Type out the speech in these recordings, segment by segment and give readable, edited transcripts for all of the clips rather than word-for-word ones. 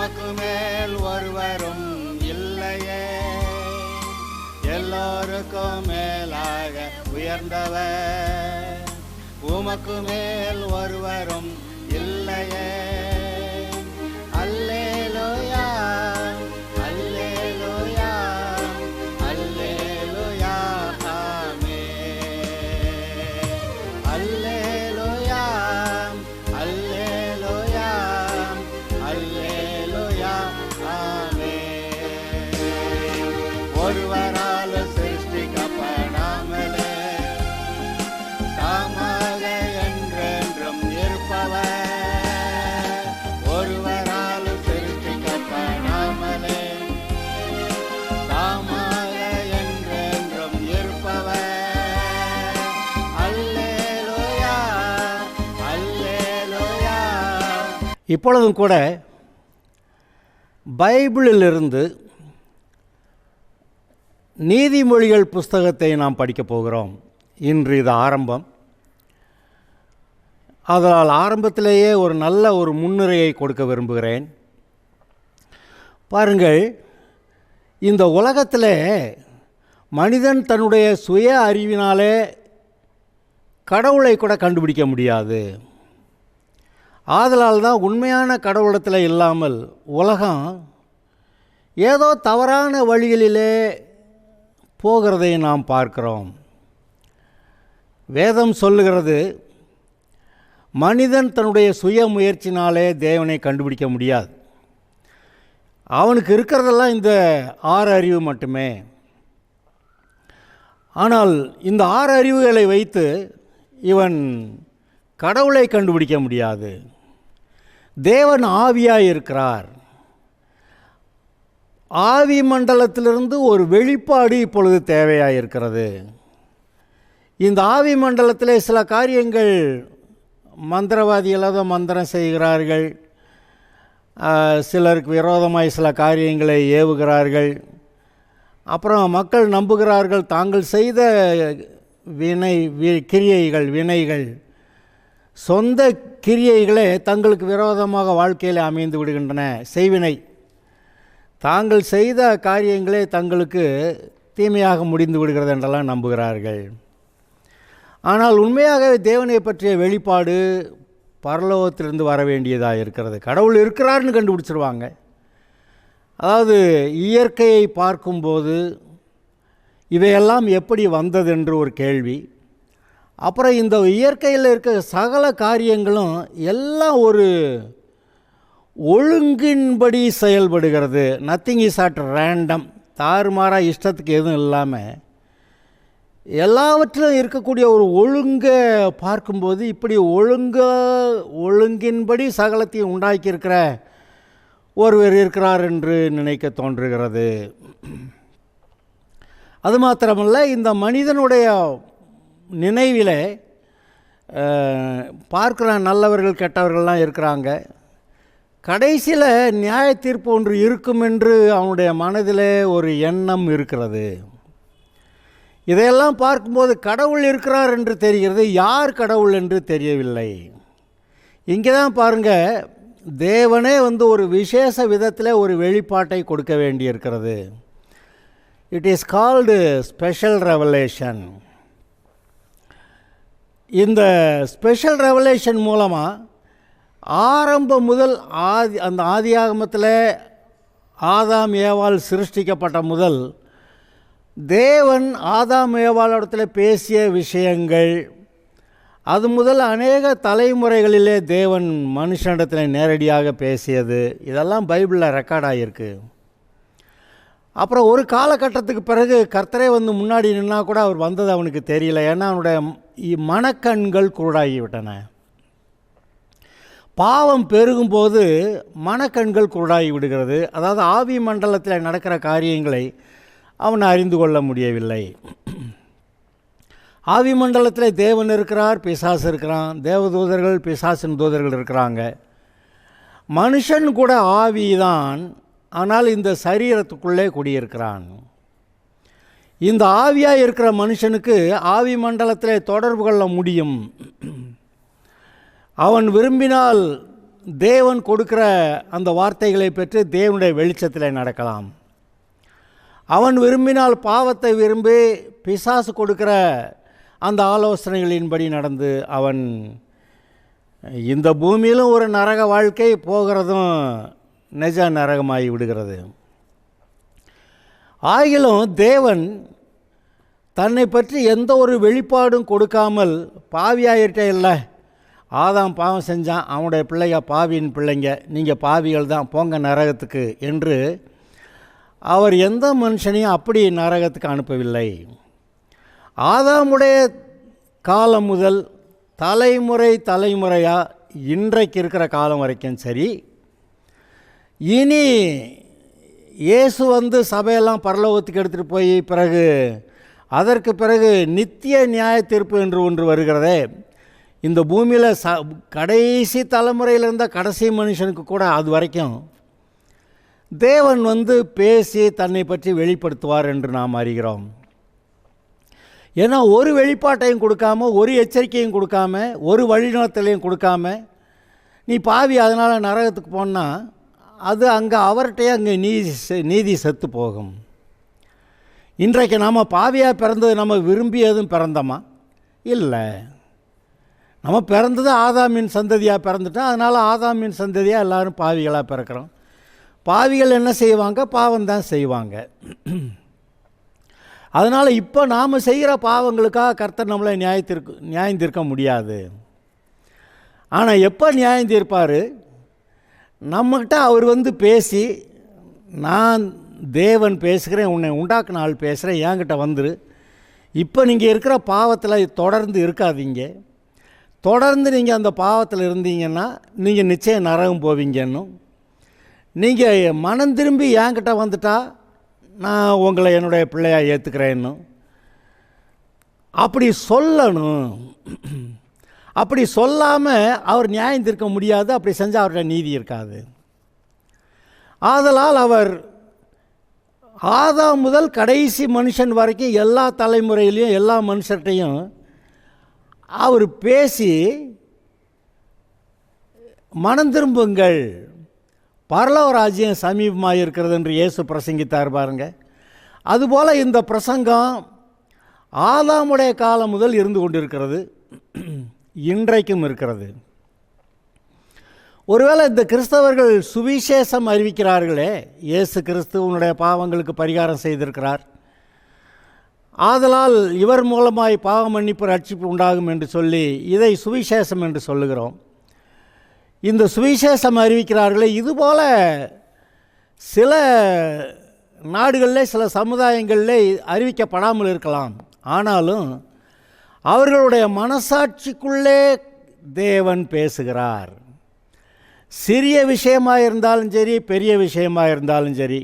உமக்கு மேல் ஒருவரும் இல்லையே, எல்லோருக்கும் மேலாக உயர்ந்தவர். உமக்கு மேல் ஒருவரும் இல்லையே. அல்லேலூயா, அல்லேலூயா, அல்லேலூயா, ஆமென். அல்லேலூயா, அல்லேலூயா, அல்லேலூயா, ஆமென். ஒருவரால் சிருஷ்டிக்கப்படாமலே தாமாக என்றென்றும் இருப்பவர். ஒருவரால் சிருஷ்டிக்கப்படாமலே தாமாக என்றென்றும் இருப்பவர். அல்லேலூயா, அல்லேலூயா. இப்பொழுதும் கூட பைபிளிலிருந்து நீதிமொழிகள் புஸ்தகத்தை நாம் படிக்கப் போகிறோம். இன்று இது ஆரம்பம். அதனால் ஆரம்பத்திலேயே ஒரு நல்ல ஒரு முன்னுரையை கொடுக்க விரும்புகிறேன். பாருங்கள், இந்த உலகத்தில் மனிதன் தன்னுடைய சுய அறிவினாலே கடவுளை கூட கண்டுபிடிக்க முடியாது. ஆதலால் தான் உண்மையான கடவுளத்தில் இல்லாமல் உலகம் ஏதோ தவறான வழிகளிலே போகிறதை நாம் பார்க்கிறோம். வேதம் சொல்லுகிறது, மனிதன் தன்னுடைய சுய முயற்சினாலே தேவனை கண்டுபிடிக்க முடியாது. அவனுக்கு இருக்கிறதெல்லாம் இந்த 6 அறிவு மட்டுமே. ஆனால் இந்த 6 அறிவுகளை வைத்து இவன் கடவுளை கண்டுபிடிக்க முடியாது. தேவன் ஆவியாய் இருக்கிறார். ஆவி மண்டலத்திலிருந்து ஒரு வெளிப்பாடு இப்பொழுது தேவையாக இருக்கிறது. இந்த ஆவி மண்டலத்தில் சில காரியங்கள் மந்திரவாதிகளாக மந்திரம் செய்கிறார்கள், சிலருக்கு விரோதமாய் சில காரியங்களை ஏவுகிறார்கள். அப்புறம் மக்கள் நம்புகிறார்கள் தாங்கள் செய்த வினைகள் சொந்த கிரியைகளே தங்களுக்கு விரோதமாக வாழ்க்கையில் அமைந்து விடுகின்றன. செய்வினை தாங்கள் செய்த காரியங்களே தங்களுக்கு தீமையாக முடிந்து விடுகிறது என்றெல்லாம் நம்புகிறார்கள். ஆனால் உண்மையாகவே தேவனை பற்றிய வெளிப்பாடு பரலோகத்திலிருந்து வர வேண்டியதாக இருக்கிறது. கடவுள் இருக்கிறார்னு கண்டுபிடிச்சிருவாங்க. அதாவது இயற்கையை பார்க்கும்போது இவையெல்லாம் எப்படி வந்தது என்று ஒரு கேள்வி. அப்புறம் இந்த இயற்கையில் இருக்க சகல காரியங்களும் எல்லாம் ஒரு ஒழுங்கின்படி செயல்படுகிறது. Nothing is at random. தாறுமாறாக இஷ்டத்துக்கு எதுவும் இல்லாமல் எல்லாவற்றிலும் இருக்கக்கூடிய ஒரு ஒழுங்கை பார்க்கும்போது இப்படி ஒழுங்கின்படி சகலத்தையும் உண்டாக்கியிருக்கிற ஒருவர் இருக்கிறார் என்று நினைக்க தோன்றுகிறது. அது மாத்திரமல்ல, இந்த மனிதனுடைய நினைவில் பார்க்குற நல்லவர்கள் கெட்டவர்கள்லாம் இருக்கிறாங்க. கடைசியில் நியாய தீர்ப்பு ஒன்று இருக்கும் என்று அவனுடைய மனதில் ஒரு எண்ணம் இருக்கிறது. இதையெல்லாம் பார்க்கும்போது கடவுள் இருக்கிறார் என்று தெரிகிறது, யார் கடவுள் என்று தெரியவில்லை. இங்கே தான் பாருங்கள், தேவனே ஒரு விசேஷ விதத்தில் ஒரு வெளிப்பாட்டை கொடுக்க வேண்டியிருக்கிறது. It is called special revelation. இந்த ஸ்பெஷல் ரெவலேஷன் மூலமாக ஆரம்பம் முதல் அந்த ஆதியாகமத்தில் ஆதாம் ஏவாள் சிருஷ்டிக்கப்பட்ட முதல் தேவன் ஆதாம் ஏவாளிடத்தில் பேசிய விஷயங்கள், அது முதல் அநேக தலைமுறைகளிலே தேவன் மனுஷனிடத்தில் நேரடியாக பேசியது, இதெல்லாம் பைபிளில் ரெக்கார்ட் ஆகியிருக்கு. அப்புறம் ஒரு காலகட்டத்துக்கு பிறகு கர்த்தரே முன்னாடி நின்னா கூட அவர் வந்தது அவனுக்கு தெரியல. ஏன்னா அவனுடைய மனக்கண்கள் குருடாகிவிட்டன. பாவம் பெருகும்போது மனக்கண்கள் குருடாகி விடுகிறது. அதாவது ஆவி மண்டலத்தில் நடக்கிற காரியங்களை அவன் அறிந்து கொள்ள முடியவில்லை. ஆவி மண்டலத்தில் தேவன் இருக்கிறார், பிசாசு இருக்கிறான், தேவதூதர்கள் பிசாசின் தூதர்கள் இருக்கிறாங்க. மனுஷன் கூட ஆவிதான், ஆனால் இந்த சரீரத்துக்குள்ளே குடியிருக்கிறான். இந்த ஆவியாக இருக்கிற மனுஷனுக்கு ஆவி மண்டலத்தில் தொடர்பு கொள்ள முடியும். அவன் விரும்பினால் தேவன் கொடுக்கிற அந்த வார்த்தைகளை பெற்று தேவனுடைய வெளிச்சத்தில் நடக்கலாம். அவன் விரும்பினால் பாவத்தை விரும்பி பிசாசு கொடுக்கிற அந்த ஆலோசனைகளின்படி நடந்து அவன் இந்த பூமியிலும் ஒரு நரக வாழ்க்கை, போகிறதும் நிஜ நரகமாகி விடுகிறது. ஆகிலும் தேவன் தன்னை பற்றி எந்த ஒரு வெளிப்பாடும் கொடுக்காமல் பாவியாயிட்டே இல்லை, ஆதாம் பாவம் செஞ்சான், அவனுடைய பிள்ளைங்க பாவியின் பிள்ளைங்க, நீங்கள் பாவிகள் தான், போங்க நரகத்துக்கு என்று அவர் எந்த மனுஷனையும் அப்படி நரகத்துக்கு அனுப்பவில்லை. ஆதாமுடைய காலம் முதல் தலைமுறையாக இன்றைக்கு இருக்கிற காலம் வரைக்கும் சரி, இனி இயேசு வந்து சபையெல்லாம் பரலோகத்துக்கு எடுத்துகிட்டு போய் பிறகு அதற்கு பிறகு நித்திய நியாய தீர்ப்பு என்று ஒன்று வருகிறதே, இந்த பூமியில் கடைசி தலைமுறையில் இருந்த கடைசி மனுஷனுக்கு கூட அது வரைக்கும் தேவன் வந்து பேசி தன்னை பற்றி வெளிப்படுத்துவார் என்று நாம் அறிகிறோம். ஏன்னா ஒரு வெளிப்பாட்டையும் கொடுக்காம, ஒரு எச்சரிக்கையும் கொடுக்காம, ஒரு வழிநடத்தலையும் கொடுக்காம நீ பாவி அதனால் நரகத்துக்கு போனால் அது அங்கே அவர்கிட்டயே அங்கே நீதி செத்து போகும். இன்றைக்கு நாம் பாவியாக பிறந்தது நம்ம விரும்பி எதுவும் பிறந்தோமா? இல்லை. நம்ம பிறந்தது ஆதாமின் சந்ததியாக பிறந்துட்டோம். அதனால் ஆதாமின் சந்ததியாக எல்லோரும் பாவிகளாக பிறக்கிறோம். பாவிகள் என்ன செய்வாங்க? பாவம்தான் செய்வாங்க. அதனால் இப்போ நாம் செய்கிற பாவங்களுக்காக கர்த்தர் நம்மளை நியாயம் தீர்க்க முடியாது. ஆனால் எப்போ நியாயம் தீர்ப்பார்? நம்மகிட்ட அவர் வந்து பேசி, நான் தேவன் பேசுகிறேன், உன்னை உண்டாக்குன ஆள் பேசுகிறேன், என்கிட்ட வந்துரு, இப்போ நீங்கள் இருக்கிற பாவத்தில் தொடர்ந்து இருக்காதீங்க, தொடர்ந்து நீங்கள் அந்த பாவத்தில் இருந்தீங்கன்னா நீங்கள் நிச்சயம் நரகம் போவீங்கன்னும், நீங்கள் மனம் திரும்பி என்கிட்ட வந்துட்டா நான் உங்களை என்னுடைய பிள்ளையாக ஏற்றுக்கிறேன்னு அப்படி சொல்லணும். அப்படி சொல்லாமல் அவர் நியாயம் தீர்க்க முடியாது. அப்படி செஞ்சால் அவர்கிட்ட நீதி இருக்காது. ஆதலால் அவர் ஆதாம் முதல் கடைசி மனுஷன் வரைக்கும் எல்லா தலைமுறையிலையும் எல்லா மனுஷர்கிட்டையும் அவர் பேசி, மனம் திரும்புங்கள், பரலோக ராஜ்யம் சமீபமாக இருக்கிறது என்று இயேசு பிரசங்கித்தார் பாருங்க. அதுபோல் இந்த பிரசங்கம் ஆதாமுடைய காலம் முதல் இருந்து கொண்டிருக்கிறது, இன்றைக்கும் இருக்கிறது. ஒருவேளை இந்த கிறிஸ்தவர்கள் சுவிசேஷம் அறிவிக்கிறார்களே, இயேசு கிறிஸ்து உன்னுடைய பாவங்களுக்கு பரிகாரம் செய்திருக்கிறார், ஆதலால் இவர் மூலமாய் பாவ மன்னிப்பு ரட்சிப்பு உண்டாகும் என்று சொல்லி இதை சுவிசேஷம் என்று சொல்லுகிறோம். இந்த சுவிசேஷம் அறிவிக்கிறார்களே, இதுபோல் சில நாடுகளில் சில சமுதாயங்களில் அறிவிக்கப்படாமல் இருக்கலாம். ஆனாலும் அவர்களுடைய மனசாட்சிக்குள்ளே தேவன் பேசுகிறார். சிறிய விஷயமாக இருந்தாலும் சரி, பெரிய விஷயமாக இருந்தாலும் சரி,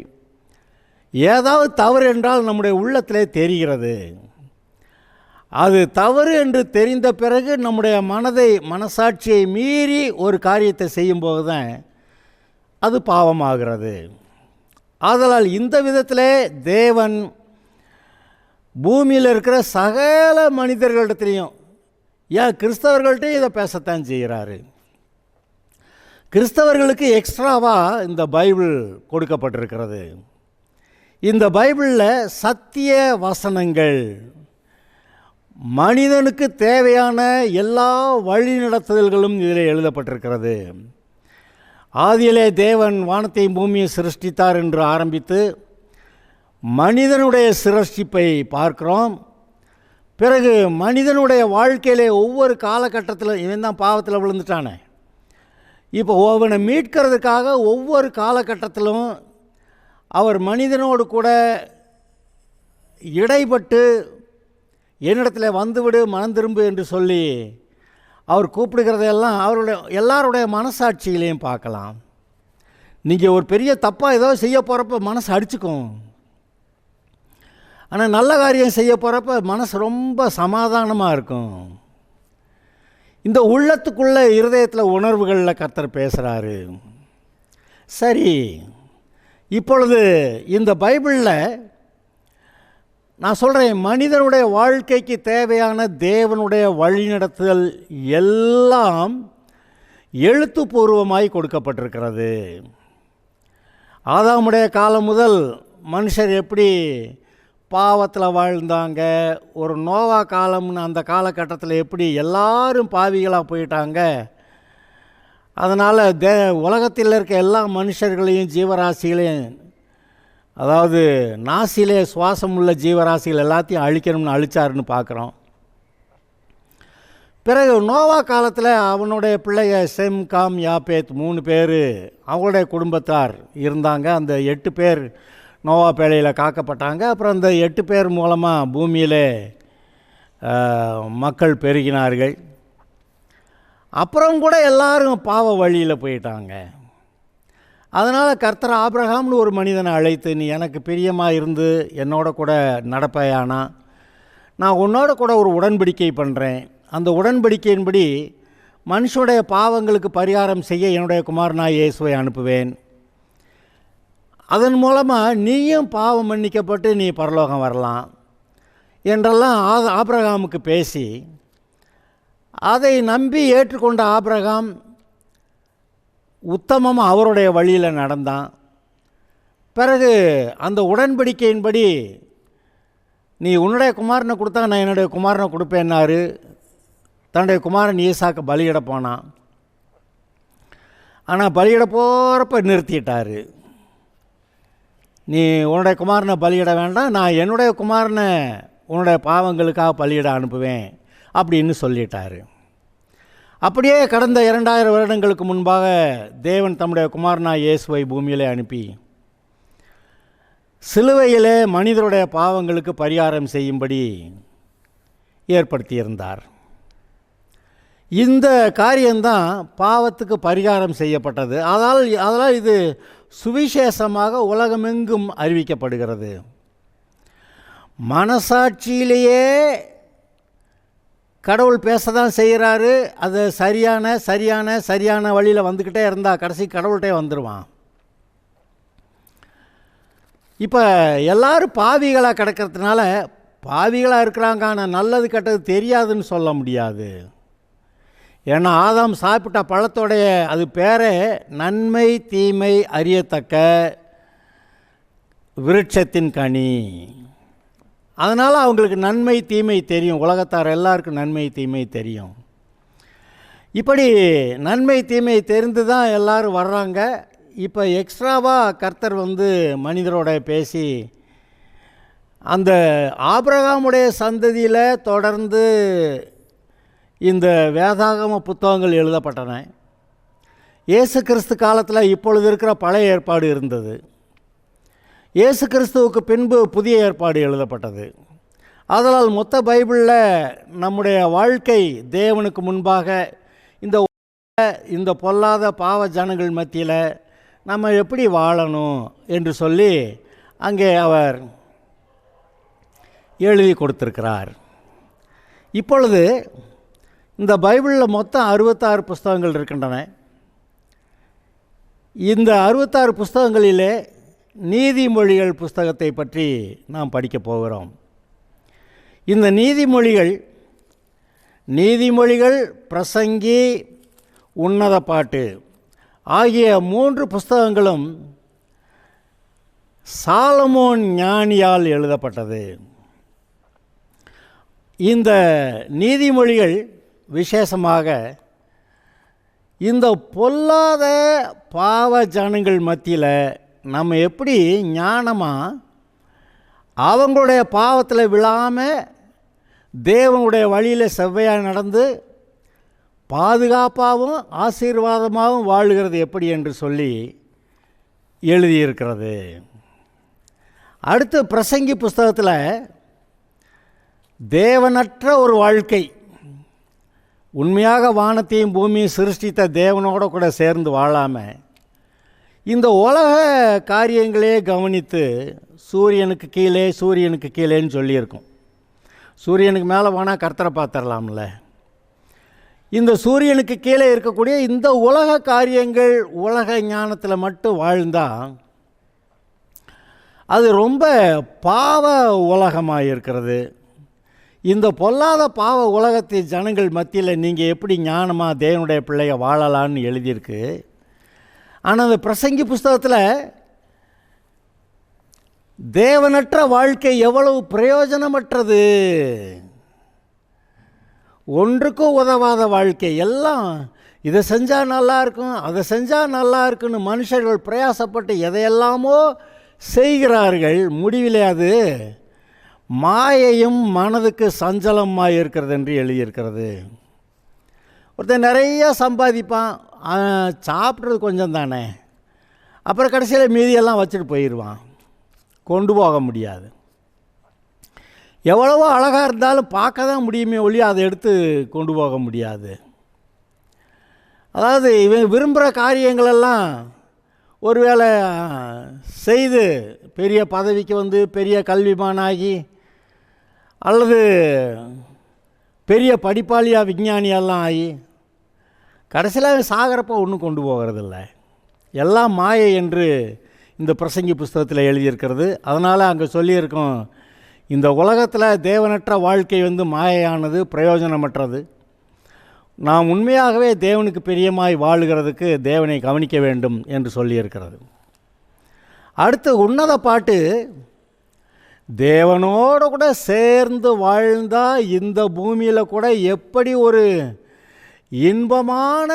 ஏதாவது தவறு என்றால் நம்முடைய உள்ளத்திலே தெரிகிறது. அது தவறு என்று தெரிந்த பிறகு நம்முடைய மனசாட்சியை மீறி ஒரு காரியத்தை செய்யும்போது தான் அது பாவமாகிறது. ஆதலால் இந்த விதத்திலே தேவன் பூமியில் இருக்கிற சகல மனிதர்களிடத்துலையும், ஏன் கிறிஸ்தவர்கள்ட்டையும் இதை பேசத்தான் செய்கிறாரு. கிறிஸ்தவர்களுக்கு எக்ஸ்ட்ராவாக இந்த பைபிள் கொடுக்கப்பட்டிருக்கிறது. இந்த பைபிளில் சத்திய வசனங்கள், மனிதனுக்கு தேவையான எல்லா வழிநடத்துதல்களும் இதில் எழுதப்பட்டிருக்கிறது. ஆதியிலே தேவன் வானத்தையும் பூமியை சிருஷ்டித்தார் என்று ஆரம்பித்து மனிதனுடைய சிருஷ்டிப்பை பார்க்கிறோம். பிறகு மனிதனுடைய வாழ்க்கையிலே ஒவ்வொரு காலகட்டத்தில், இவன் தான் பாவத்தில் விழுந்துட்டானே, இப்போ அவனை மீட்கிறதுக்காக ஒவ்வொரு காலகட்டத்திலும் அவர் மனிதனோடு கூட இடைப்பட்டு என்னிடத்தில் வந்துவிடு, மனம் திரும்பு என்று சொல்லி அவர் கூப்பிடுகிறதையெல்லாம் எல்லாருடைய மனசாட்சியிலையும் பார்க்கலாம். நீங்கள் ஒரு பெரிய தப்பாக ஏதோ செய்ய போகிறப்ப மனசு அடிச்சுக்கும். ஆனால் நல்ல காரியம் செய்ய போகிறப்ப மனசு ரொம்ப சமாதானமாக இருக்கும். இந்த உள்ளத்துக்குள்ள இருதயத்தில் உணர்வுகளில் கர்த்தர் பேசுகிறாரு. சரி, இப்பொழுது இந்த பைபிளில் நான் சொல்கிறேன், மனிதனுடைய வாழ்க்கைக்கு தேவையான தேவனுடைய வழிநடத்துதல் எல்லாம் எழுத்துப்பூர்வமாய் கொடுக்கப்பட்டிருக்கிறது. ஆதாமுடைய காலம் முதல் மனுஷர் எப்படி பாவத்தில் வாழ்ந்தாங்க, ஒரு நோவா காலம்னு அந்த காலகட்டத்தில் எப்படி எல்லாரும் பாவிகளாக போயிட்டாங்க, அதனால் உலகத்தில் இருக்க எல்லா மனுஷர்களையும் ஜீவராசிகளையும், அதாவது நாசிலே சுவாசம் உள்ள ஜீவராசிகள் எல்லாத்தையும் அழிக்கணும்னு அழிச்சாருன்னு பார்க்குறோம். பிறகு நோவா காலத்தில் அவனுடைய பிள்ளைய செம், காம், யாப்பேத் 3 பேர் அவங்களுடைய குடும்பத்தார் இருந்தாங்க. அந்த 8 பேர் நோவா பேழையில் காக்கப்பட்டாங்க. அப்புறம் அந்த 8 பேர் மூலமாக பூமியில் மக்கள் பெருகினார்கள். அப்புறம் கூட எல்லாரும் பாவ வழியில் போயிட்டாங்க. அதனால் கர்த்தர் ஆபிரகாம்னு ஒரு மனிதனை அழைத்து, நீ எனக்கு பிரியமாக இருந்து என்னோட கூட நடப்பையானா நான் உன்னோட கூட ஒரு உடன்படிக்கை பண்ணுறேன். அந்த உடன்படிக்கையின்படி மனுஷனுடைய பாவங்களுக்கு பரிகாரம் செய்ய என்னுடைய குமாரனாய் இயேசுவை அனுப்புவேன். அதன் மூலமாக நீயும் பாவம் மன்னிக்கப்பட்டு நீ பரலோகம் வரலாம் என்றெல்லாம் ஆபிரகாமுக்கு பேசி, அதை நம்பி ஏற்றுக்கொண்ட ஆபிரகாம் உத்தமமாக அவருடைய வழியில் நடந்தான். பிறகு அந்த உடன்படிக்கையின்படி நீ உன்னுடைய குமாரனை கொடுத்தா நான் என்னுடைய குமாரனை கொடுப்பேன்னாரு. தன்னுடைய குமாரன் ஈசாக்கு பலியிட போனான். ஆனால் பலியிட போகிறப்ப நிறுத்திட்டார். நீ உன்னுடைய குமாரனை பலியிட வேண்டாம், நான் என்னுடைய குமாரனை உன்னுடைய பாவங்களுக்காக பலியிட அனுப்புவேன் அப்படின்னு சொல்லிட்டார். அப்படியே கடந்த 2000 வருடங்களுக்கு முன்பாக தேவன் தம்முடைய குமாரனாய் இயேசுவை பூமியிலே அனுப்பி சிலுவையிலே மனிதருடைய பாவங்களுக்கு பரிகாரம் செய்யும்படி ஏற்படுத்தியிருந்தார். இந்த காரியம்தான் பாவத்துக்கு பரிகாரம் செய்யப்பட்டது. அதனால் இது சுவிசேஷமாக உலகமெங்கும் அறிவிக்கப்படுகிறது. மனசாட்சியிலேயே கடவுள் பேச தான் செய்கிறாரு. அது சரியான வழியில் வந்துக்கிட்டே இருந்தால் கடைசி கடவுள்கிட்டே வந்துடுவான். இப்போ எல்லோரும் பாவிகளாக கிடக்கிறதுனால பாவிகளாக இருக்கிறாங்க, ஆனால் நல்லது கெட்டது தெரியாதுன்னு சொல்ல முடியாது. ஏன்னா ஆதாம் சாப்பிட்ட பழத்தோடைய அது பேரே நன்மை தீமை அறியத்தக்க விருட்சத்தின் கனி. அதனால் அவங்களுக்கு நன்மை தீமை தெரியும். உலகத்தார் எல்லாருக்கும் நன்மை தீமை தெரியும். இப்படி நன்மை தீமை தெரிந்து தான் எல்லோரும் வர்றாங்க. இப்போ எக்ஸ்ட்ராவாக கர்த்தர் மனிதரோட பேசி அந்த ஆபிரகாமுடைய சந்ததியில் தொடர்ந்து இந்த வேதாகம புத்தகங்கள் எழுதப்பட்டன. இயேசு கிறிஸ்து காலத்தில் இப்பொழுது இருக்கிற பழைய ஏற்பாடு இருந்தது. இயேசு கிறிஸ்துவுக்கு பின்பு புதிய ஏற்பாடு எழுதப்பட்டது. அதனால் மொத்த பைபிளில் நம்முடைய வாழ்க்கை தேவனுக்கு முன்பாக இந்த பொல்லாத பாவ ஜனங்கள் மத்தியில் நம்ம எப்படி வாழணும் என்று சொல்லி அங்கே அவர் எழுதி கொடுத்திருக்கிறார். இப்பொழுது இந்த பைபிளில் மொத்தம் 66 புஸ்தகங்கள் இருக்கின்றன. இந்த 66 புஸ்தகங்களிலே நீதிமொழிகள் புஸ்தகத்தை பற்றி நாம் படிக்கப் போகிறோம். இந்த நீதிமொழிகள், பிரசங்கி, உன்னத பாட்டு ஆகிய 3 புஸ்தகங்களும் சாலமோன் ஞானியால் எழுதப்பட்டது. இந்த நீதிமொழிகள் விசேஷமாக இந்த பொல்லாத பாவ ஜனங்கள் மத்தியில் நம்ம எப்படி ஞானமாக அவங்களுடைய பாவத்தில் விழாமல் தேவனுடைய வழியில் செவ்வையாக நடந்து பாதுகாப்பாகவும் ஆசீர்வாதமாகவும் வாழுகிறது எப்படி என்று சொல்லி எழுதியிருக்கிறது. அடுத்து பிரசங்கி புஸ்தகத்தில் தேவனற்ற ஒரு வாழ்க்கை, உண்மையாக வானத்தையும் பூமியும் சிருஷ்டித்த தேவனோட கூட சேர்ந்து வாழாமல் இந்த உலக காரியங்களே கவனித்து சூரியனுக்கு கீழேன்னு சொல்லியிருக்கும். சூரியனுக்கு மேலே போனால் கர்த்தரை பார்த்துடலாம்ல. இந்த சூரியனுக்கு கீழே இருக்கக்கூடிய இந்த உலக காரியங்கள் உலக ஞானத்தில் மட்டும் வாழ்ந்தால் அது ரொம்ப பாவ உலகமாக இருக்கிறது. இந்த பொல்லாத பாவ உலகத்தின் ஜனங்கள் மத்தியில் நீங்கள் எப்படி ஞானமாக தேவனுடைய பிள்ளைய வாழலான்னு எழுதியிருக்கு. ஆனால் அந்த பிரசங்கி புஸ்தகத்தில் தேவனற்ற வாழ்க்கை எவ்வளவு பிரயோஜனமற்றது, ஒன்றுக்கும் உதவாத வாழ்க்கை, எல்லாம் இதை செஞ்சால் நல்லா இருக்கும், அதை செஞ்சால் நல்லா இருக்குன்னு மனுஷர்கள் பிரயாசப்பட்டு எதையெல்லாமோ செய்கிறார்கள். முடிவிலே அது மாயையும் மனதுக்கு சஞ்சலமாக இருக்கிறது என்று எழுதியிருக்கிறது. ஒருத்தன் நிறைய சம்பாதிப்பான், சாப்பிட்றது கொஞ்சம் தானே, அப்புறம் கடைசியில் மீதியெல்லாம் வச்சுட்டு போயிடுவான், கொண்டு போக முடியாது. எவ்வளவோ அழகாக இருந்தாலும் பார்க்க தான் முடியுமே ஒழிய அதை எடுத்து கொண்டு போக முடியாது. அதாவது இவங்க விரும்புகிற காரியங்களெல்லாம் ஒருவேளை செய்து பெரிய பதவிக்கு வந்து பெரிய கல்விமானாகி அல்லது பெரிய படிப்பாளியாக விஞ்ஞானியெல்லாம் ஆகி கடைசியில் சாகிறப்போ ஒன்றும் கொண்டு போகிறதில்ல. எல்லாம் மாயை என்று இந்த பிரசங்கி புஸ்தகத்தில் எழுதியிருக்கிறது. அதனால் அங்கே சொல்லியிருக்கோம், இந்த உலகத்தில் தேவனற்ற வாழ்க்கை வந்து மாயையானது, பிரயோஜனமற்றது. நாம் உண்மையாகவே தேவனுக்கு பிரியமாய் வாழுகிறதுக்கு தேவனை கவனிக்க வேண்டும் என்று சொல்லியிருக்கிறது. அடுத்து உன்னத பாட்டு, தேவனோடு கூட சேர்ந்து வாழ்ந்தால் இந்த பூமியில் கூட எப்படி ஒரு இன்பமான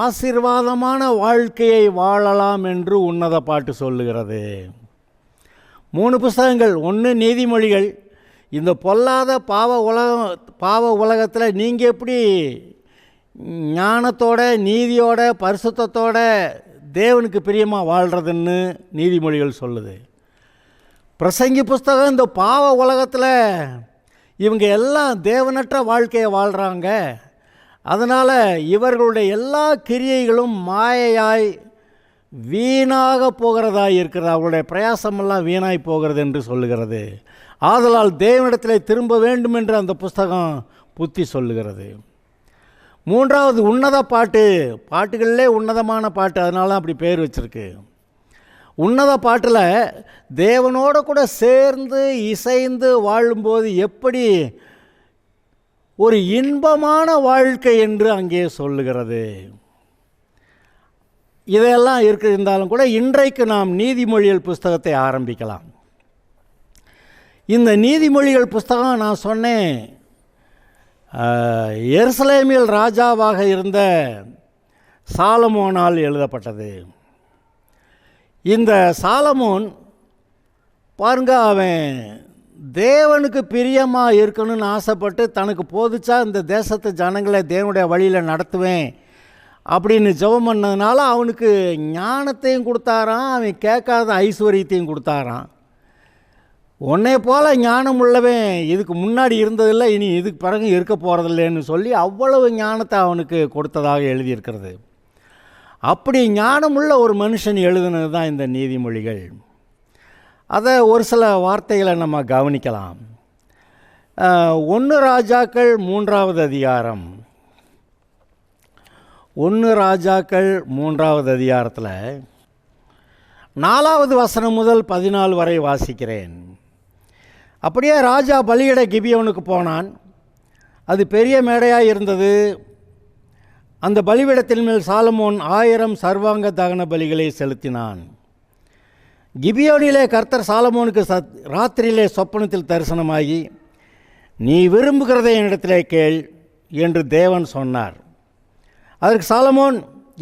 ஆசீர்வாதமான வாழ்க்கையை வாழலாம் என்று உன்னத பாட்டு சொல்லுகிறது. 3 புஸ்தகங்கள். 1 நீதிமொழிகள். இந்த பொல்லாத பாவ உலகத்தில் நீங்கள் எப்படி ஞானத்தோட நீதியோட பரிசுத்தத்தோட தேவனுக்கு பிரியமாக வாழ்கிறதுன்னு நீதிமொழிகள் சொல்லுது. பிரசங்கி புஸ்தகம், இந்த பாவ உலகத்தில் இவங்க எல்லாம் தேவனற்ற வாழ்க்கையை வாழ்கிறாங்க, அதனால் இவர்களுடைய எல்லா கிரியைகளும் மாயையாய் வீணாக போகிறதாய் இருக்கிறது, அவர்களுடைய பிரயாசமெல்லாம் வீணாய் போகிறது என்று சொல்லுகிறது. ஆதலால் தேவனிடத்தில் திரும்ப வேண்டும் என்று அந்த புஸ்தகம் புத்தி சொல்லுகிறது. 3வது உன்னத பாட்டு. பாட்டுகளிலே உன்னதமான பாட்டு, அதனால தான் அப்படி பேர் வச்சுருக்கு. உன்னத பாட்டில் தேவனோடு கூட சேர்ந்து இசைந்து வாழும்போது எப்படி ஒரு இன்பமான வாழ்க்கை என்று அங்கே சொல்லுகிறது. இதெல்லாம் இருந்தாலும் கூட இன்றைக்கு நாம் நீதிமொழிகள் புஸ்தகத்தை ஆரம்பிக்கலாம். இந்த நீதிமொழிகள் புஸ்தகம் நான் சொன்னேன், எருசலேமில் ராஜாவாக இருந்த சாலமோனால் எழுதப்பட்டது. இந்த சாலமோன் பாருங்க, அவன் தேவனுக்கு பிரியமாக இருக்கணும்னு ஆசைப்பட்டு தனக்கு போதிச்சா இந்த தேசத்து ஜனங்களை தேவனுடைய வழியில் நடத்துவேன் அப்படின்னு ஜெபம் பண்ணதுனால அவனுக்கு ஞானத்தையும் கொடுத்தாராம், அவன் கேட்காத ஐஸ்வர்யத்தையும் கொடுத்தாராம். உன்னை போல் ஞானம் உள்ளவன் இதுக்கு முன்னாடி இருந்ததில்லை, இனி இதுக்கு பிறகு இருக்க போகிறதில்லைன்னு சொல்லி அவ்வளவு ஞானத்தை அவனுக்கு கொடுத்ததாக எழுதியிருக்கிறது. அப்படி ஞானமுள்ள ஒரு மனுஷன் எழுதுனது தான் இந்த நீதிமொழிகள். அதை ஒரு சில வார்த்தைகளை நம்ம கவனிக்கலாம். 1 ராஜாக்கள் 3வது அதிகாரம். 1 ராஜாக்கள் 3வது அதிகாரத்தில் 4வது வசனம் முதல் 14 வரை வாசிக்கிறேன். அப்படியே ராஜா பலியிட கிபியோனுக்கு போனான். அது பெரிய மேடையாக இருந்தது. அந்த பலிபீடத்தின் மேல் சாலமோன் 1000 சர்வாங்க தகன பலிகளை செலுத்தினான். கிபியோனிலே கர்த்தர் சாலமோனுக்கு ராத்திரியிலே சொப்பனத்தில் தரிசனமாகி, நீ விரும்புகிறதை என்னிடத்திலே கேள் என்று தேவன் சொன்னார். அதற்கு சாலமோன்,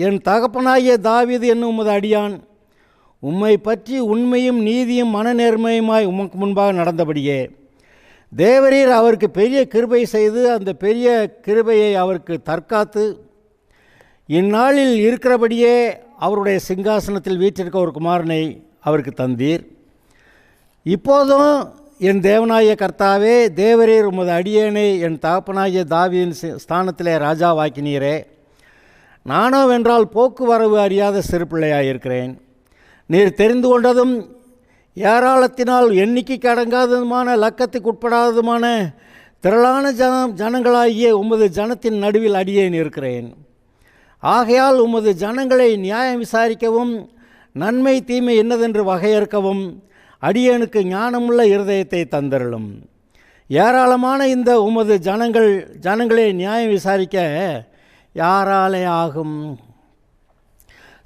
என் தகப்பனாகிய தாவீது என்னும் உமது அடியான் உம்மை பற்றி உண்மையும் நீதியும் மனநேர்மையுமாய் உமக்கு முன்பாக நடந்தபடியே தேவரீர் அவருக்கு பெரிய கிருபை செய்து அந்த பெரிய கிருபையை அவருக்கு தற்காத்து இந்நாளில் இருக்கிறபடியே அவருடைய சிங்காசனத்தில் வீற்றிருக்க ஒரு குமாரனை அவருக்கு தந்தீர். இப்போதும் என் தேவனாகிய கர்த்தாவே, தேவரீர் உமது அடியேனை என் தகப்பனாகிய தாவீதின் ஸ்தானத்திலே ராஜாவாக்கினீரே. நானோவென்றால் போக்குவரவு அறியாத சிறு பிள்ளையாயிருக்கிறேன். நீர் தெரிந்து கொண்டதும் ஏராளத்தினால் எண்ணிக்கைக்கு அடங்காததுமான லக்கத்துக்கு உட்படாததுமான திரளான ஜனங்களாகிய உமது ஜனத்தின் நடுவில் அடியேன் இருக்கிறேன். ஆகையால் உமது ஜனங்களை நியாயம் விசாரிக்கவும் நன்மை தீமை என்னதென்று வகையறுக்கவும் அடியேனுக்கு ஞானமுள்ள இருதயத்தை தந்தருளும். ஏராளமான இந்த உமது ஜனங்களை நியாயம் விசாரிக்க யாராலே ஆகும்?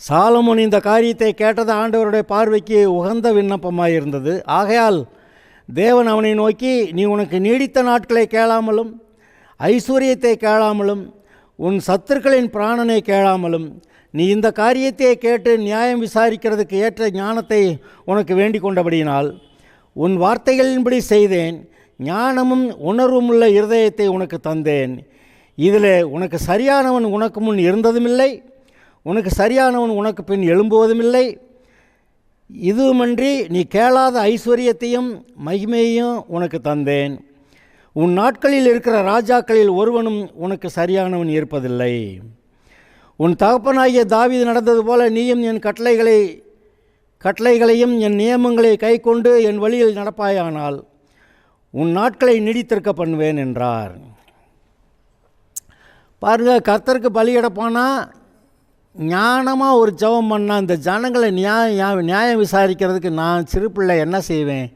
சாலமோன் இந்த காரியத்தை கேட்டது ஆண்டவருடைய பார்வைக்கு உகந்த விண்ணப்பமாக இருந்தது. ஆகையால் தேவன் அவனை நோக்கி, நீ உனக்கு நீடித்த நாட்களை கேளாமலும் ஐஸ்வர்யத்தை கேளாமலும் உன் சத்துருக்களின் பிராணனை கேளாமலும் நீ இந்த காரியத்தை கேட்டு நியாயம் விசாரிக்கிறதுக்கு ஏற்ற ஞானத்தை உனக்கு வேண்டிக் கொண்டபடியினால் உன் வார்த்தைகளின்படி செய்தேன். ஞானமும் உணர்வும் உள்ள இருதயத்தை உனக்கு தந்தேன். இதில் உனக்கு சரியானவன் உனக்கு முன் இருந்ததுமில்லை, உனக்கு சரியானவன் உனக்கு பின் எழும்புவதுமில்லை. இதுவுமன்றி நீ கேளாத ஐஸ்வர்யத்தையும் மகிமையையும் உனக்கு தந்தேன். உன் நாட்களில் இருக்கிற ராஜாக்களில் ஒருவனும் உனக்கு சரியானவன் இருப்பதில்லை. உன் தகப்பனாகிய தாவீது நடந்தது போல நீயும் என் கட்டளைகளையும் என் நியமங்களை கை கொண்டு என் வழியில் நடப்பாயானால் உன் நாட்களை நீடித்திருக்க பண்ணுவேன் என்றார். பாருங்கள், கர்த்தருக்கு பலியிடப்பானா ஞானமாக ஒரு ஜெபம் பண்ணால் இந்த ஜனங்களை நியாயம் விசாரிக்கிறதுக்கு நான் சிறு பிள்ளை என்ன செய்வேன்,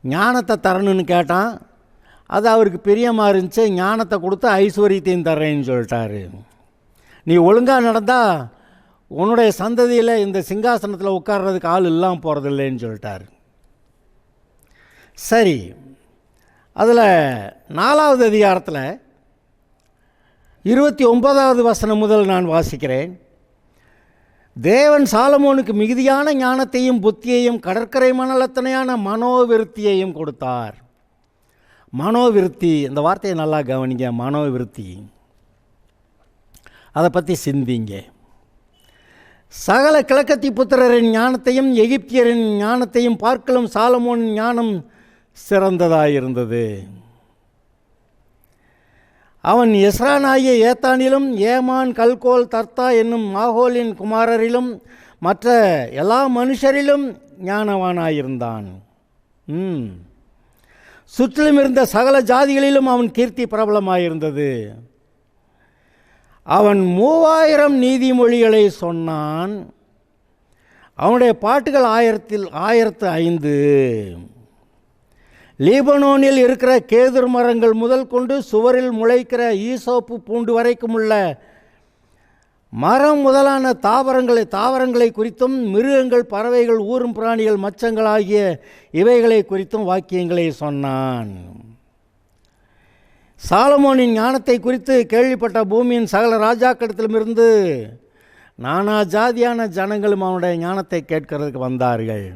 ஞானத்தை தரணுன்னு கேட்டான். அது அவருக்கு பிரியமாக இருந்துச்சு. ஞானத்தை கொடுத்து ஐஸ்வர்யத்தையும் தர்றேன்னு சொல்லிட்டாரு. நீ ஒழுங்காக நடந்தால் உன்னுடைய சந்ததியில் இந்த சிங்காசனத்தில் உட்கார்றதுக்கு ஆள் இல்லாமல் போகிறதில்லைன்னு சொல்லிட்டார். சரி, அதில் 4வது அதிகாரத்தில் 29வது வசனம் முதல் நான் வாசிக்கிறேன். தேவன் சாலமோனுக்கு மிகுதியான ஞானத்தையும் புத்தியையும் கடற்கரை மணலத்தனையான மனோவிருத்தியையும் கொடுத்தார். மனோவிருத்தி, இந்த வார்த்தையை நல்லா கவனிங்க. மனோவிருத்தி, அதை பற்றி சிந்திங்க. சகல கிழக்கத்தி புத்திரரின் ஞானத்தையும் எகிப்தியரின் ஞானத்தையும் பார்க்கலும் சாலமோனின் ஞானம் சிறந்ததாயிருந்தது. அவன் எஸ்ரானாகிய ஏத்தானிலும் ஏமான் கல்கோல் தர்த்தா என்னும் மாகோலின் குமாரரிலும் மற்ற எல்லா மனுஷரிலும் ஞானவானாயிருந்தான். சுற்றிலும் இருந்த சகல ஜாதிகளிலும் அவன் கீர்த்தி பிரபலமாயிருந்தது. அவன் 3000 நீதிமொழிகளை சொன்னான். அவனுடைய பாட்டுகள் 1005. லீபனோனில் இருக்கிற கேதுர் மரங்கள் முதல் கொண்டு சுவரில் முளைக்கிற ஈசோப்பு பூண்டு வரைக்கும் உள்ள மரம் முதலான தாவரங்களை குறித்தும் மிருகங்கள், பறவைகள், ஊரும் பிராணிகள், மச்சங்கள் ஆகிய இவைகளை குறித்தும் வாக்கியங்களை சொன்னான். சாலமோனின் ஞானத்தை குறித்து கேள்விப்பட்ட பூமியின் சகல ராஜாக்களிடத்திலுமிருந்து நானா ஜாதியான ஜனங்களும் அவனுடைய ஞானத்தை கேட்கறதுக்கு வந்தார்கள்.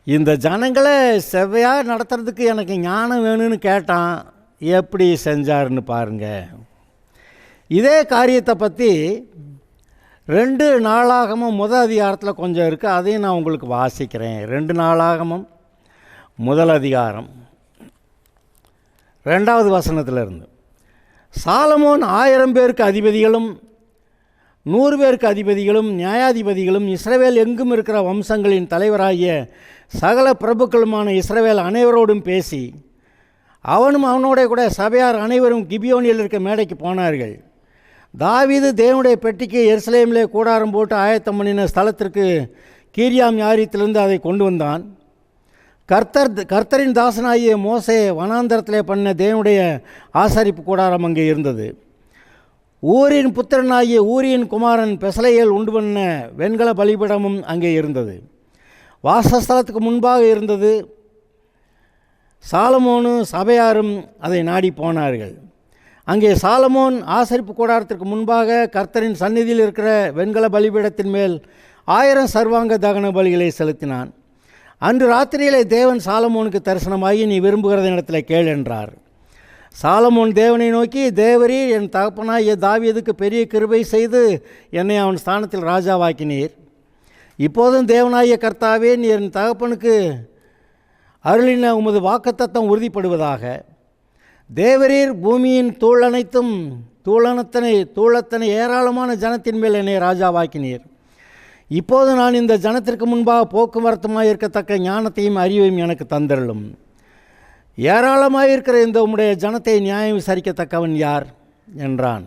இந்த ஜனங்களை செவ்வையாக நடத்துறதுக்கு எனக்கு ஞானம் வேணும்னு கேட்டான். எப்படி செஞ்சாருன்னு பாருங்கள். இதே காரியத்தை பற்றி 2 நாளாகமும் முதல் அதிகாரத்தில் கொஞ்சம் இருக்குது. அதையும் நான் உங்களுக்கு வாசிக்கிறேன். 2 நாளாகமும் முதல் அதிகாரம் 2வது வசனத்திலிருந்து. சாலமோன் 1000 பேருக்கு அதிபதிகளும் 100 பேருக்கு அதிபதிகளும் நியாயாதிபதிகளும் இஸ்ரவேல் எங்கும் இருக்கிற வம்சங்களின் தலைவராகிய சகல பிரபுக்களுமான இஸ்ரவேல் அனைவரோடும் பேசி அவனும் அவனோட கூட சபையார் அனைவரும் கிபியோனில் இருக்க மேடைக்கு போனார்கள். தாவீது தேவனுடைய பெட்டிக்கு எருசலேமிலே கூடாரம் போட்டு ஆயத்தம் பண்ணின ஸ்தலத்திற்கு கீரியாம் யாரீத்திலிருந்து அதை கொண்டு வந்தான். கர்த்தரின் தாசனாகிய மோசே வனாந்தரத்திலே பண்ண தேவனுடைய ஆசரிப்பு கூடாரம் அங்கே இருந்தது. ஊரின் புத்திரனாகிய ஊரியின் குமாரன் பெசலையேல் உண்டு பண்ண வெண்கல பலிபீடமும் அங்கே இருந்தது. வாசஸ்தலத்துக்கு முன்பாக இருந்தது. சாலமோனும் சபையாரும் அதை நாடி போனார்கள். அங்கே சாலமோன் ஆசரிப்பு கூடாரத்திற்கு முன்பாக கர்த்தரின் சந்நிதியில் இருக்கிற வெண்கல பலிபீடத்தின் மேல் 1000 சர்வாங்க தகன பலிகளை செலுத்தினான். அன்று ராத்திரியிலே தேவன் சாலமோனுக்கு தரிசனமாகி, நீ விரும்புகிறத இடத்துல கேள் என்றார். சாலமோன் தேவனை நோக்கி, தேவரீர் என் தகப்பனாகிய தாவீதுக்கு பெரிய கிருபை செய்து என்னை அவன் ஸ்தானத்தில் ராஜாவாக்கினீர். இப்போதும் தேவனாகிய கர்த்தாவே, நீ என் தகப்பனுக்கு அருளின உமது வாக்குத்தத்தம் உறுதிப்படுவதாக. தேவரீர் பூமியின் தூளத்தனை ஏராளமான ஜனத்தின் மேல் என்னை ராஜாவாக்கினீர். இப்போது நான் இந்த ஜனத்திற்கு முன்பாக போக்குவரத்துமாக இருக்கத்தக்க ஞானத்தையும் அறிவையும் எனக்கு தந்தருளும். ஏராளமாக இருக்கிற இந்த உம்முடைய ஜனத்தை நியாயம் விசாரிக்கத்தக்கவன் யார் என்றான்.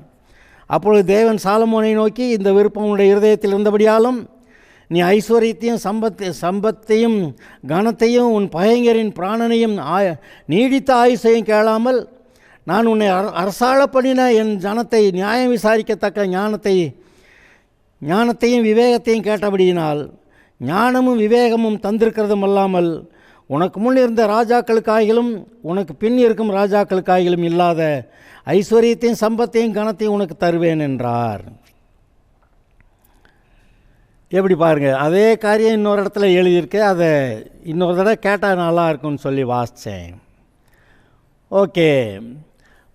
அப்பொழுது தேவன் சாலமோனை நோக்கி, இந்த விருப்பம் உடைய இருதயத்தில் இருந்தபடியாலும் நீ ஐஸ்வர்யத்தையும் சம்பத்தையும் கனத்தையும் உன் பகைஞரின் பிராணனையும் நீடித்த ஆயுசையும் கேளாமல் நான் உன்னை அரசாள பண்ணின என் ஜனத்தை நியாயம் விசாரிக்கத்தக்க ஞானத்தையும் விவேகத்தையும் கேட்டபடியினால் ஞானமும் விவேகமும் தந்திருக்கிறதும் அல்லாமல் உனக்கு முன் இருந்த ராஜாக்களுக்காகிலும் உனக்கு பின் இருக்கும் ராஜாக்களுக்காகிலும் இல்லாத ஐஸ்வர்யத்தையும் சம்பத்தையும் கனத்தையும் உனக்கு தருவேன் என்றார். எப்படி பாருங்கள், அதே காரியம் இன்னொரு இடத்துல எழுதியிருக்கு. அதை இன்னொரு தடவை கேட்டால் நல்லா இருக்கும்னு சொல்லி வாசித்தேன். ஓகே,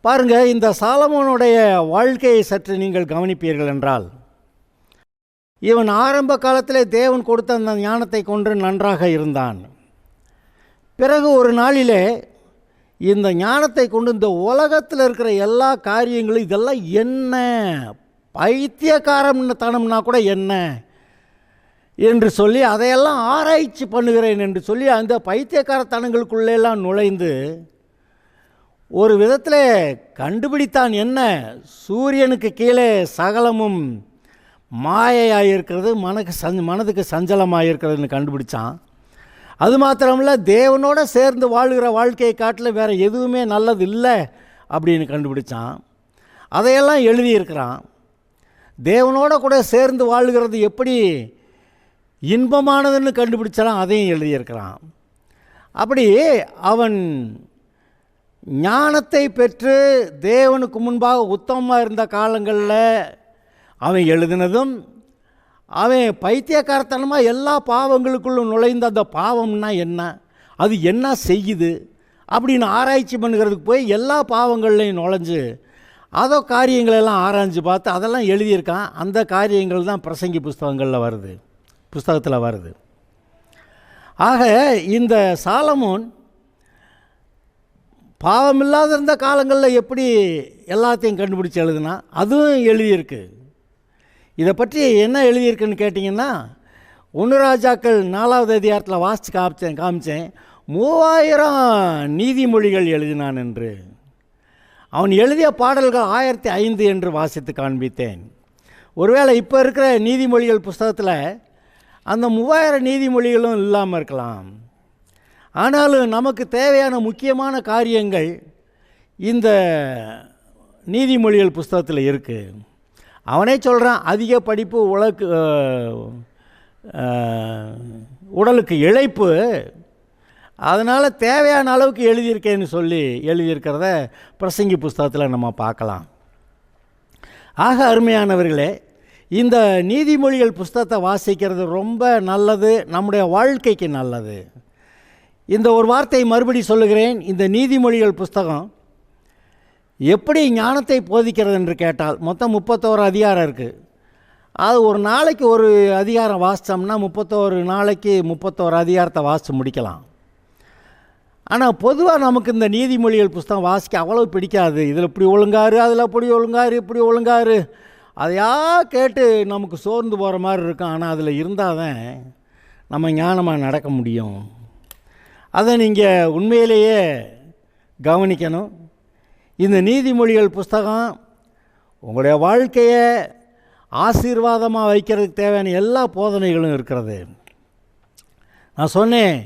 பாருங்கள், இந்த சாலமோனுடைய வாழ்க்கையை சற்று நீங்கள் கவனிப்பீர்கள் என்றால், இவன் ஆரம்ப காலத்தில் தேவன் கொடுத்த அந்த ஞானத்தை கொண்டு நன்றாக இருந்தான். பிறகு ஒரு நாளிலே இந்த ஞானத்தை கொண்டு இந்த உலகத்தில் இருக்கிற எல்லா காரியங்களும் இதெல்லாம் என்ன பைத்தியக்காரத்தனம்னா கூட என்ன என்று சொல்லி அதையெல்லாம் ஆராய்ச்சி பண்ணுகிறேன் என்று சொல்லி அந்த பைத்தியக்காரத்தனங்களுக்குள்ளெல்லாம் நுழைந்து ஒரு விதத்தில் கண்டுபிடித்தான். என்ன, சூரியனுக்கு கீழே சகலமும் மாயையாக இருக்கிறது, மனதுக்கு சஞ்சலமாக இருக்கிறதுன்னு கண்டுபிடிச்சான். அது மாத்திரமில்ல, தேவனோடு சேர்ந்து வாழ்கிற வாழ்க்கையை காட்டில் வேறு எதுவுமே நல்லது இல்லை அப்படின்னு கண்டுபிடிச்சான். அதையெல்லாம் எழுதியிருக்கிறான். தேவனோட கூட சேர்ந்து வாழ்கிறது எப்படி இன்பமானதுன்னு கண்டுபிடிச்சாலும் அதையும் எழுதியிருக்கிறான். அப்படி அவன் ஞானத்தை பெற்று தேவனுக்கு முன்பாக உத்தமமாக இருந்த காலங்களில் அவன் எழுதினதும், அவன் பைத்தியக்காரத்தனமாக எல்லா பாவங்களுக்குள்ளும் நுழைந்த அந்த பாவம்னா என்ன, அது என்ன செய்யுது அப்படின்னு ஆராய்ச்சி பண்ணுகிறதுக்கு போய் எல்லா பாவங்கள்லையும் நுழைஞ்சு அதோ காரியங்களெல்லாம் ஆராய்ஞ்சு பார்த்து அதெல்லாம் எழுதியிருக்கான். அந்த காரியங்கள் தான் பிரசங்கி புஸ்தகத்தில் வருது. ஆக இந்த சாலமோன் பாவமில்லாத இருந்த காலங்களில் எப்படி எல்லாத்தையும் கண்டுபிடிச்சி எழுதுனா அதுவும் எழுதியிருக்கு. இதை பற்றி என்ன எழுதியிருக்குன்னு கேட்டிங்கன்னா, 1 ராஜாக்கள் 4வது அதிகாரத்தில் வாசித்து காமிச்சேன் 3000 நீதிமொழிகள் எழுதினான் என்று. அவன் எழுதிய பாடல்கள் 1005 என்று வாசித்து காண்பித்தேன். ஒருவேளை இப்போ இருக்கிற நீதிமொழிகள் புஸ்தகத்தில் அந்த 3000 நீதிமொழிகளும் இல்லாமல் இருக்கலாம். ஆனாலும் நமக்கு தேவையான முக்கியமான காரியங்கள் இந்த நீதிமொழிகள் புஸ்தகத்தில் இருக்குது. அவனே சொல்கிறான், அதிக படிப்பு உடலுக்கு இழைப்பு, அதனால் தேவையான அளவுக்கு எழுதியிருக்கேன்னு சொல்லி எழுதியிருக்கிறத பிரசங்கி புஸ்தகத்தில் நம்ம பார்க்கலாம். ஆக அருமையானவர்களே, இந்த நீதிமொழிகள் புஸ்தகத்தை வாசிக்கிறது ரொம்ப நல்லது, நம்முடைய வாழ்க்கைக்கு நல்லது. இந்த ஒரு வார்த்தையை மறுபடி சொல்லுகிறேன். இந்த நீதிமொழிகள் புஸ்தகம் எப்படி ஞானத்தை போதிக்கிறது என்று கேட்டால், மொத்தம் 31 அதிகாரம் இருக்குது. அது ஒரு நாளைக்கு ஒரு அதிகாரம் வாசித்தோம்னா 31 நாளைக்கு 31 அதிகாரத்தை வாசித்து முடிக்கலாம். ஆனால் பொதுவாக நமக்கு இந்த நீதிமொழிகள் புஸ்தகம் வாசிக்க அவ்வளோ பிடிக்காது. இதில் இப்படி ஒழுங்காரு, அதில் அப்படி ஒழுங்காரு, இப்படி ஒழுங்காரு, அதையா கேட்டு நமக்கு சோர்ந்து போகிற மாதிரி இருக்கும். ஆனால் அதில் இருந்தால் தான் நம்ம ஞானமாக நடக்க முடியும். அதை நீங்கள் உண்மையிலேயே கவனிக்கணும். இந்த நீதிமொழிகள் புஸ்தகம் உங்களுடைய வாழ்க்கையை ஆசீர்வாதமாக வைக்கிறதுக்கு தேவையான எல்லா போதனைகளும் இருக்கிறது. நான் சொன்னேன்,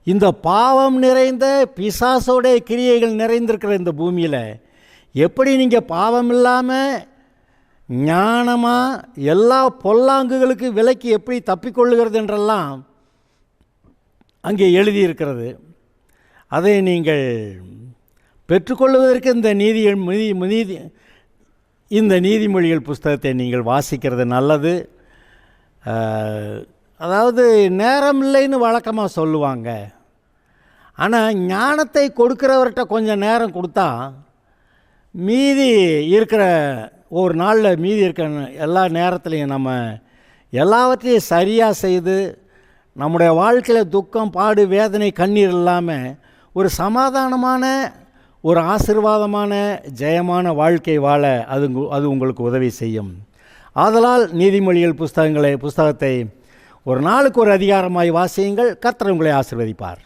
இந்த பாவம் நிறைந்த பிசாசோடைய கிரியைகள் நிறைந்திருக்கிற இந்த பூமியில் எப்படி நீங்கள் பாவம் இல்லாமல் ஞானமாக எல்லா பொல்லாங்குகளுக்கு விலக்கி எப்படி தப்பிக்கொள்ளுகிறது என்றெல்லாம் அங்கே எழுதியிருக்கிறது. அதை நீங்கள் பெற்றுக்கொள்வதற்கு இந்த நீதிமொழிகள் புஸ்தகத்தை நீங்கள் வாசிக்கிறது நல்லது. அதாவது நேரம் இல்லைன்னு வழக்கமாக சொல்லுவாங்க. ஆனால் ஞானத்தை கொடுக்குறவர்கிட்ட கொஞ்சம் நேரம் கொடுத்தா மீதி இருக்கிற ஒரு நாளில் மீதி இருக்கிற எல்லா நேரத்துலையும் நம்ம எல்லாவற்றையும் சரியாக செய்து நம்முடைய வாழ்க்கையில் துக்கம், பாடு, வேதனை, கண்ணீர் இல்லாமல் ஒரு சமாதானமான, ஒரு ஆசீர்வாதமான, ஜெயமான வாழ்க்கை வாழ அது உங்களுக்கு உதவி செய்யும். ஆதலால் நீதிமொழிகள் புஸ்தகத்தை ஒரு நாளுக்கு ஒரு அதிகாரமாய் வாசியுங்கள். கர்த்தர் உங்களை ஆசீர்வதிப்பார்.